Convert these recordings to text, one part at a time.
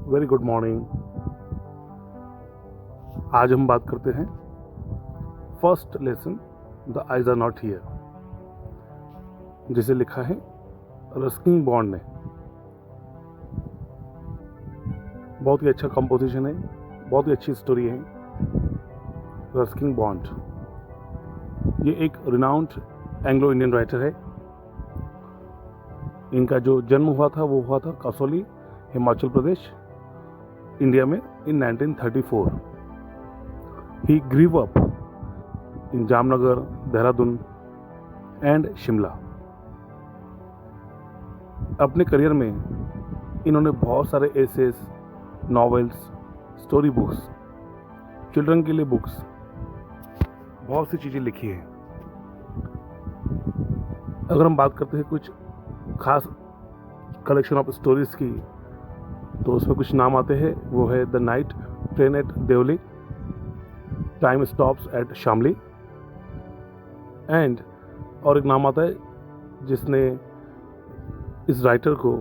Very good morning. आज हम बात करते हैं first lesson the eyes are not here, जिसे लिखा है रस्किन बॉन्ड ने। बहुत ही अच्छा कंपोजिशन है, बहुत ही अच्छी स्टोरी है। रस्किन बॉन्ड ये एक रिनाउंड एंग्लो इंडियन राइटर है। इनका जो जन्म हुआ था वो हुआ था कसौली, हिमाचल प्रदेश, इंडिया में in 1934। He grew up in Jamnagar, Dehradun and Shimla. अपने करियर में इन्होंने बहुत सारे essays, novels, story books, children के लिए बुक्स, बहुत सी चीज़ें लिखी हैं। अगर हम बात करते हैं कुछ खास कलेक्शन ऑफ स्टोरीज की, तो उसमें कुछ नाम आते हैं। वो है the night train at Deoli, time stops at Shamli and और एक नाम आता है जिसने इस राइटर को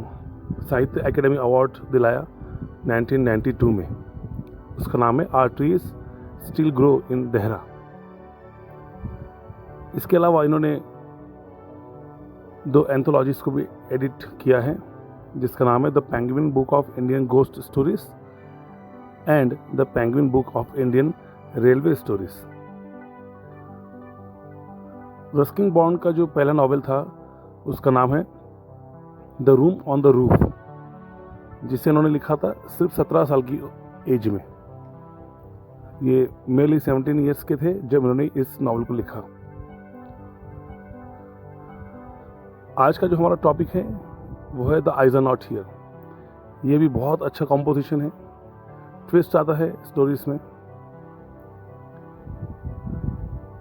साहित्य एकेडमी अवार्ड दिलाया 1992 में। उसका नाम है are trees still grow in Dehra. इसके अलावा इन्होंने 2 एंथोलॉजीज को भी एडिट किया है, जिसका नाम है the penguin book of Indian ghost stories and the penguin book of Indian railway stories. Ruskin bond का जो पहला नॉवेल था उसका नाम है the room on the roof, जिसे उन्होंने लिखा था सिर्फ 17 साल की एज में। ये मेनली 17 ईयर्स के थे जब उन्होंने इस नॉवेल को लिखा। आज का जो हमारा टॉपिक है वो है the eyes are not here. ये भी बहुत अच्छा कॉम्पोजिशन है, ट्विस्ट आता है स्टोरीज में।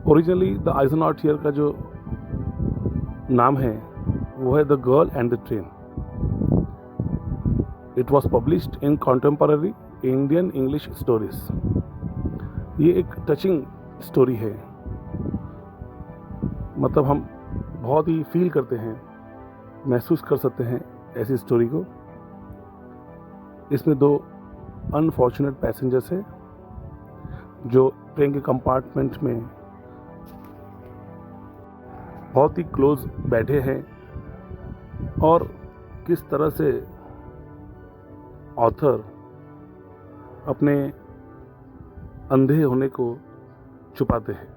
Originally the eyes are not here का जो नाम है वो है the girl and the train. It was published in contemporary Indian English stories. ये एक टचिंग स्टोरी है, मतलब हम बहुत ही फील करते हैं, महसूस कर सकते हैं ऐसी स्टोरी को। इसमें 2 अनफॉर्चुनेट पैसेंजर्स हैं जो ट्रेन के कंपार्टमेंट में बहुत ही क्लोज बैठे हैं और किस तरह से ऑथर अपने अंधे होने को छुपाते हैं।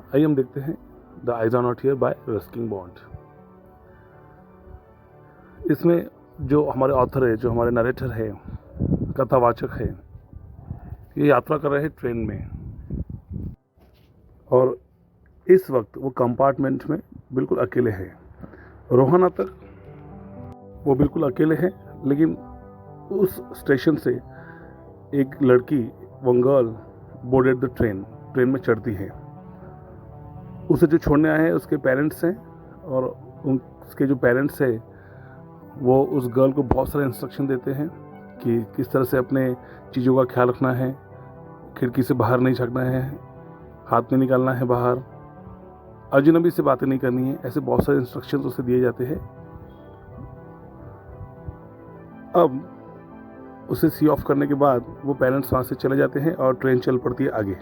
आइए हम देखते हैं the eyes are not here by Ruskin Bond. इसमें जो हमारे ऑथर है, जो हमारे नरेटर है, कथावाचक है, ये यात्रा कर रहे हैं ट्रेन में और इस वक्त वो कंपार्टमेंट में बिल्कुल अकेले हैं। रोहाना तक वो बिल्कुल अकेले हैं, लेकिन उस स्टेशन से एक लड़की, one girl, boarded the train में चढ़ती है। उसे जो छोड़ने आए हैं उसके पेरेंट्स हैं और उसके जो पेरेंट्स हैं वो उस गर्ल को बहुत सारे इंस्ट्रक्शन देते हैं कि किस तरह से अपने चीज़ों का ख्याल रखना है, खिड़की से बाहर नहीं झाँकना है, हाथ में निकालना है बाहर, अजनबी से बातें नहीं करनी है। ऐसे बहुत सारे इंस्ट्रक्शंस उसे दिए जाते हैं। अब उसे सी ऑफ करने के बाद वो पेरेंट्स वहाँ से चले जाते हैं और ट्रेन चल पड़ती है आगे।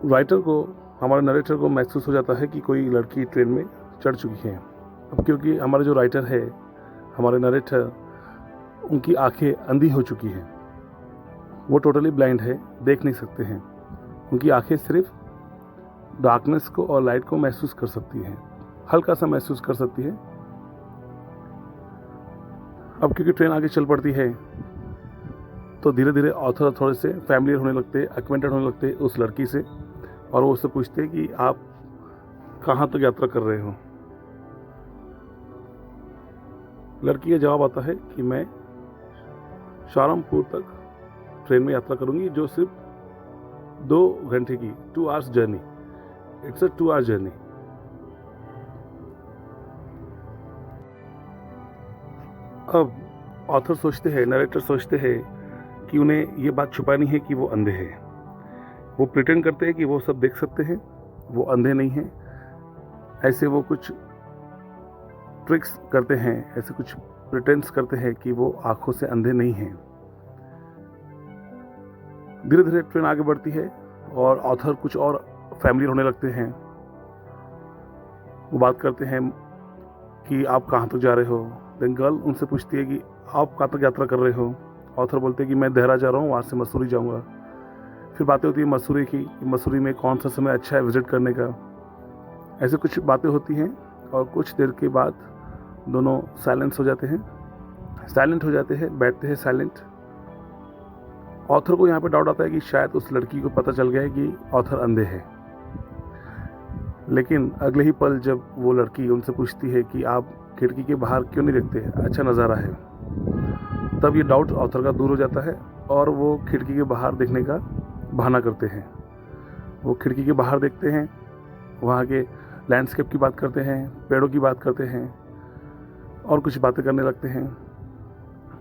राइटर को, हमारे नरेटर को महसूस हो जाता है कि कोई लड़की ट्रेन में चढ़ चुकी है। अब क्योंकि हमारे जो राइटर है, हमारे नरेटर, उनकी आंखें अंधी हो चुकी हैं, वो टोटली ब्लाइंड है, देख नहीं सकते हैं। उनकी आंखें सिर्फ डार्कनेस को और लाइट को महसूस कर सकती हैं, हल्का सा महसूस कर सकती है। अब क्योंकि ट्रेन आगे चल पड़ती है तो धीरे धीरे ऑथर थोड़े से फैमिलियर होने लगते, एक्वेंटेड होने लगते उस लड़की से, और वो उससे पूछते कि आप कहाँ तक यात्रा कर रहे हो। लड़की का जवाब आता है कि मैं शाहरामपुर तक ट्रेन में यात्रा करूंगी, जो सिर्फ 2 घंटे की 2 hours journey, it's a 2 hour journey. अब ऑथर सोचते हैं, नरेटर सोचते हैं कि उन्हें ये बात छुपानी है कि वो अंधे हैं। वो प्रिटेंड करते हैं कि वो सब देख सकते हैं, वो अंधे नहीं हैं। ऐसे वो कुछ ट्रिक्स करते हैं, ऐसे कुछ प्रिटेंस करते हैं कि वो आंखों से अंधे नहीं हैं। धीरे धीरे ट्रेन आगे बढ़ती है और ऑथर कुछ और फैमिलियर होने लगते हैं। वो बात करते हैं कि आप कहाँ तक जा रहे हो। देन गर्ल उनसे पूछती है कि आप कहाँ तक यात्रा कर रहे हो। ऑथर बोलते हैं कि मैं देहरा जा रहा हूँ, वहाँ से मसूरी जाऊँगा। फिर बातें होती है मसूरी की, मसूरी में कौन सा समय अच्छा है विज़िट करने का। ऐसे कुछ बातें होती हैं और कुछ देर के बाद दोनों साइलेंट हो जाते हैं, बैठते हैं साइलेंट। ऑथर को यहाँ पे डाउट आता है कि शायद उस लड़की को पता चल गया है कि ऑथर अंधे हैं। लेकिन अगले ही पल जब वो लड़की उनसे पूछती है कि आप खिड़की के बाहर क्यों नहीं देखते, अच्छा नज़ारा है, तब ये डाउट ऑथर का दूर हो जाता है और वो खिड़की के बाहर देखने का बहाना करते हैं। वो खिड़की के बाहर देखते हैं, वहाँ के लैंडस्केप की बात करते हैं, पेड़ों की बात करते हैं और कुछ बातें करने लगते हैं।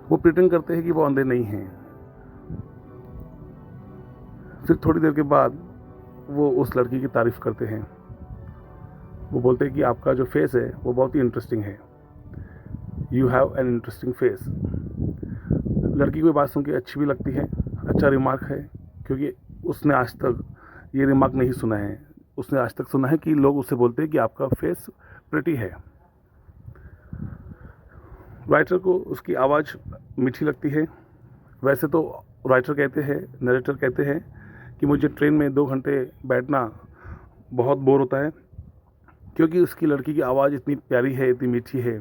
वो प्रिटेंड करते हैं कि वो अंधे नहीं हैं। फिर थोड़ी देर के बाद वो उस लड़की की तारीफ़ करते हैं। वो बोलते हैं कि आपका जो फेस है वो बहुत ही इंटरेस्टिंग है, you have an interesting face. लड़की को ये बात सुन के अच्छी भी लगती है, अच्छा रिमार्क है, क्योंकि उसने आज तक ये रिमार्क नहीं सुना है। उसने आज तक सुना है कि लोग उससे बोलते हैं कि आपका फेस प्रिटी है। राइटर को उसकी आवाज़ मीठी लगती है। वैसे तो राइटर कहते हैं, नरेटर कहते हैं कि मुझे ट्रेन में 2 घंटे बैठना बहुत बोर होता है, क्योंकि उसकी लड़की की आवाज़ इतनी प्यारी है, इतनी मीठी है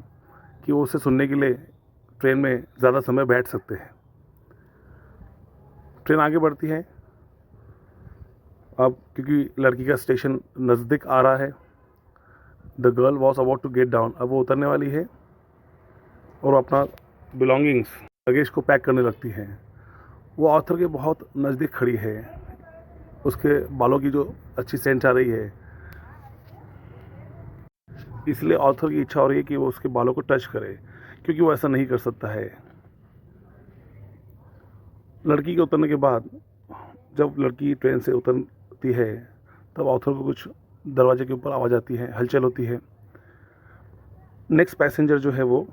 कि वो उसे सुनने के लिए ट्रेन में ज़्यादा समय बैठ सकते हैं। ट्रेन आगे बढ़ती है। अब क्योंकि लड़की का स्टेशन नज़दीक आ रहा है, the girl was about to get down. अब वो उतरने वाली है और अपना बिलोंगिंग्स, लगेज को पैक करने लगती है। वो ऑथर के बहुत नज़दीक खड़ी है, उसके बालों की जो अच्छी सेंट आ रही है, इसलिए ऑथर की इच्छा हो रही है कि वो उसके बालों को टच करे, क्योंकि वो ऐसा नहीं कर सकता है। लड़की के उतरने के बाद जब लड़की ट्रेन से उतरती है तब ऑथर को कुछ दरवाजे के ऊपर आवाज़ आती है, हलचल होती है। नेक्स्ट पैसेंजर जो है वो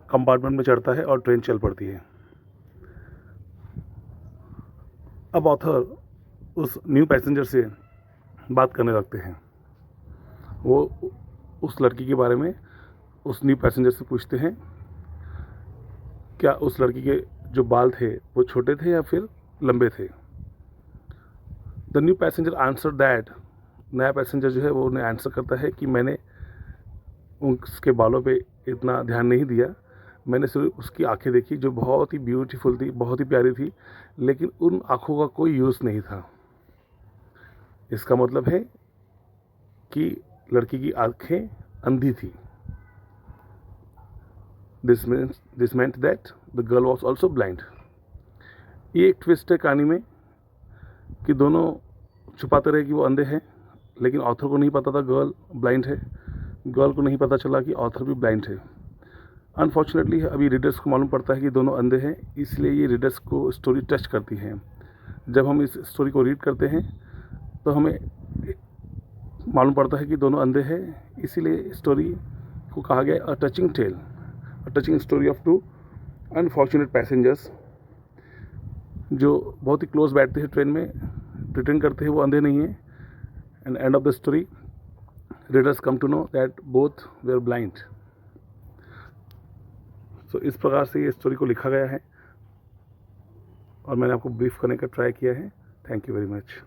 कंपार्टमेंट में चढ़ता है और ट्रेन चल पड़ती है। अब ऑथर उस न्यू पैसेंजर से बात करने लगते हैं। वो उस लड़की के बारे में उस न्यू पैसेंजर से पूछते हैं क्या उस लड़की के जो बाल थे वो छोटे थे या फिर लंबे थे। The new passenger answer that, नया पैसेंजर जो है वो उन्हें आंसर करता है कि मैंने उसके बालों पे इतना ध्यान नहीं दिया, मैंने सिर्फ उसकी आंखें देखी जो बहुत ही ब्यूटीफुल थी, बहुत ही प्यारी थी, लेकिन उन आँखों का कोई यूज़ नहीं था। इसका मतलब है कि लड़की की आंखें अंधी थी। This meant that the girl was also blind। ये एक ट्विस्ट है कहानी में कि दोनों छुपाते रहे कि वो अंधे हैं, लेकिन ऑथर को नहीं पता था गर्ल ब्लाइंड है, गर्ल को नहीं पता चला कि ऑथर भी ब्लाइंड है। अनफॉर्चुनेटली अभी रीडर्स को मालूम पड़ता है कि दोनों अंधे हैं, इसलिए ये रीडर्स को स्टोरी टच करती है। जब हम इस स्टोरी को रीड करते हैं तो हमें मालूम पड़ता है कि दोनों अंधे हैं, इसीलिए स्टोरी को कहा गया a touching tale, a touching story of 2 unfortunate passengers जो बहुत ही क्लोज बैठते हैं ट्रेन में, प्रिटेंड करते हैं वो अंधे नहीं हैं, and end of the story readers come to know that both were blind. So इस प्रकार से ये स्टोरी को लिखा गया है और मैंने आपको ब्रीफ करने का ट्राई किया है। Thank you very much.